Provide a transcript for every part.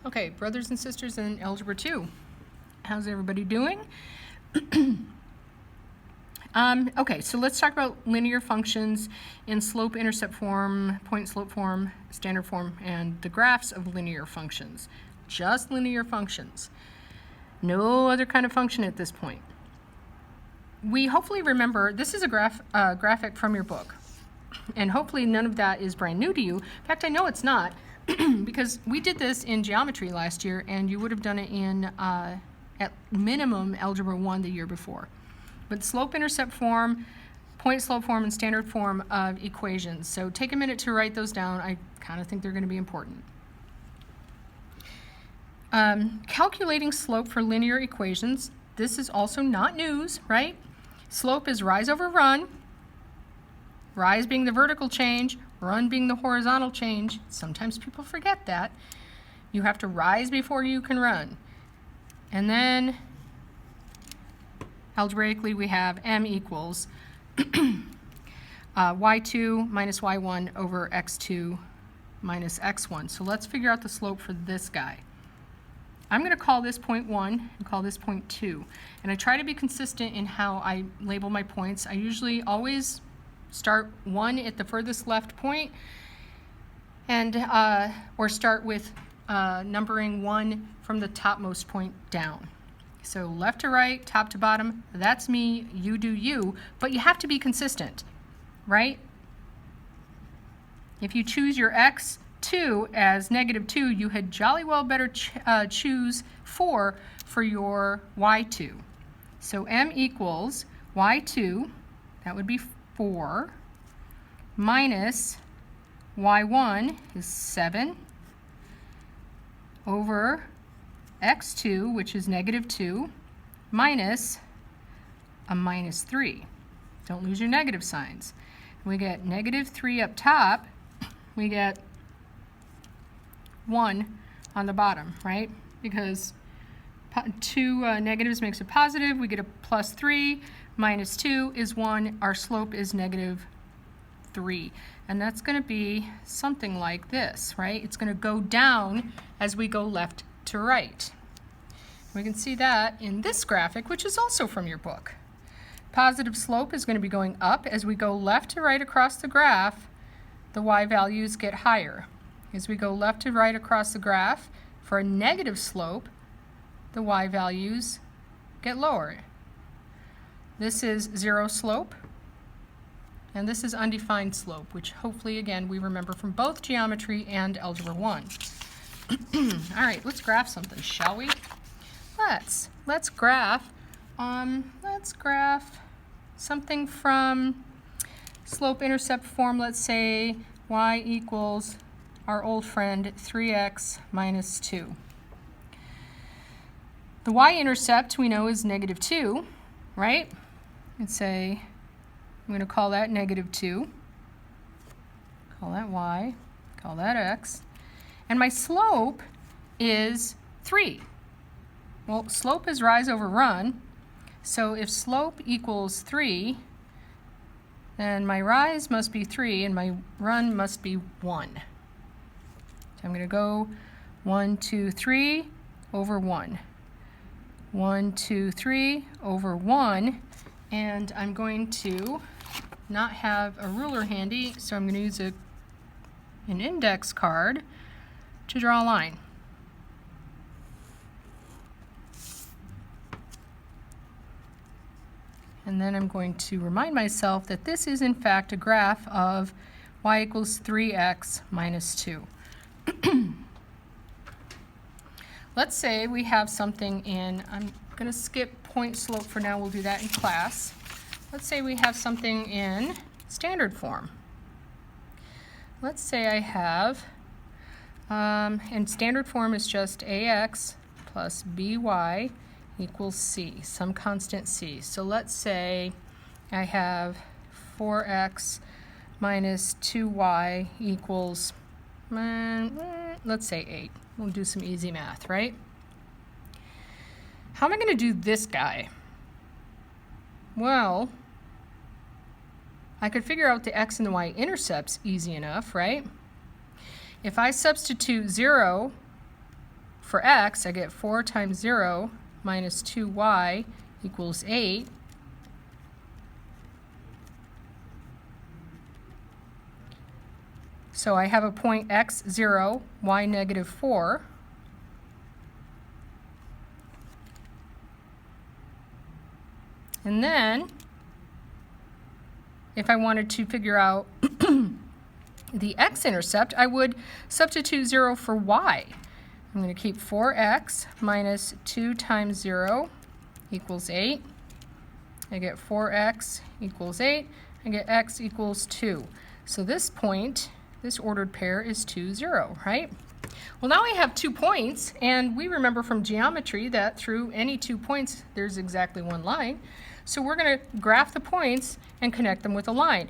Okay, brothers and sisters in Algebra 2. How's everybody doing? Okay, so let's talk about linear functions in slope-intercept form, point-slope form, standard form, and the graphs of linear functions. Just linear functions. No other kind of function at this point. We hopefully remember, this is a graphic from your book. And hopefully none of that is brand new to you. In fact, I know it's not, because we did this in geometry last year, and you would have done it in, at minimum, Algebra 1 the year before. But slope-intercept form, point-slope form, and standard form of equations. So take a minute to write those down. I kind of think they're going to be important. Calculating slope for linear equations. This is also not news, right? Slope is rise over run. Rise being the vertical change, run being the horizontal change. Sometimes people forget that. You have to rise before you can run. And then, algebraically, we have m equals y2 minus y1 over x2 minus x1. So let's figure out the slope for this guy. I'm going to call this point 1 and call this point 2. And I try to be consistent in how I label my points. I usually always start 1 at the furthest left point, and or start with numbering 1 from the topmost point down. So left to right, top to bottom, that's me, you do you, but you have to be consistent, right? If you choose your x2 as -2, you had jolly well better choose 4 for your y2. So m equals y2, that would be 4, minus y1 is 7 over x2, which is -2, minus a -3. Don't lose your negative signs. We get -3 up top, we get 1 on the bottom, right? Because 2 negatives makes a positive, we get a +3, minus 2 is 1, our slope is -3. And that's going to be something like this, right? It's going to go down as we go left to right. We can see that in this graphic, which is also from your book. Positive slope is going to be going up. As we go left to right across the graph, the y values get higher. As we go left to right across the graph, for a negative slope, the y values get lower. This is zero slope, and this is undefined slope, which hopefully, again, we remember from both geometry and Algebra 1. All right, let's graph something, shall we? Let's graph something from slope-intercept form. Let's say y equals our old friend 3x minus 2. The y-intercept we know is -2, right? And say, I'm going to call that -2. Call that y, call that x. And my slope is 3. Well, slope is rise over run. So if slope equals 3, then my rise must be 3 and my run must be 1. So I'm going to go 1, 2, 3 over 1. 1, 2, 3 over 1. And I'm going to not have a ruler handy, so I'm going to use an index card to draw a line. And then I'm going to remind myself that this is in fact a graph of y equals 3x minus 2. Let's say we have something in, I'm going to skip point slope for now, we'll do that in class. Let's say we have something in standard form. Let's say I have, and standard form is just ax plus by equals c, some constant c. So let's say I have 4x minus 2y equals, let's say 8. We'll do some easy math, right? How am I going to do this guy? Well, I could figure out the x and the y intercepts easy enough, right? If I substitute 0 for x, I get 4 times 0 minus 2y equals 8. So I have a point x 0, y negative 4. And then, if I wanted to figure out the x-intercept, I would substitute 0 for y. I'm going to keep 4x minus 2 times 0 equals 8. I get 4x equals 8. I get x equals 2. So this point, this ordered pair is 2, 0, right? Well, now I have 2 points, and we remember from geometry that through any 2 points, there's exactly one line. So we're going to graph the points and connect them with a line.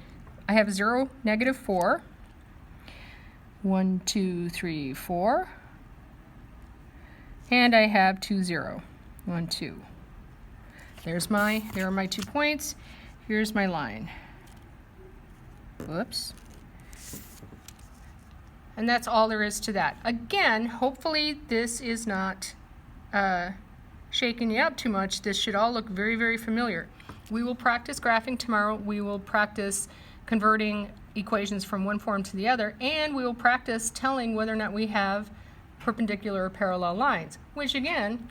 I have 0, negative 4. 1, 2, 3, 4. And I have 2, 0. 1, 2. There are my 2 points. Here's my line. Whoops. And that's all there is to that. Again, hopefully this is not shaking you up too much. This should all look very, very familiar. We will practice graphing tomorrow. We will practice converting equations from one form to the other, and we will practice telling whether or not we have perpendicular or parallel lines, which again,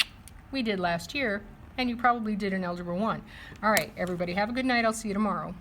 we did last year, and you probably did in Algebra 1. All right, everybody have a good night. I'll see you tomorrow.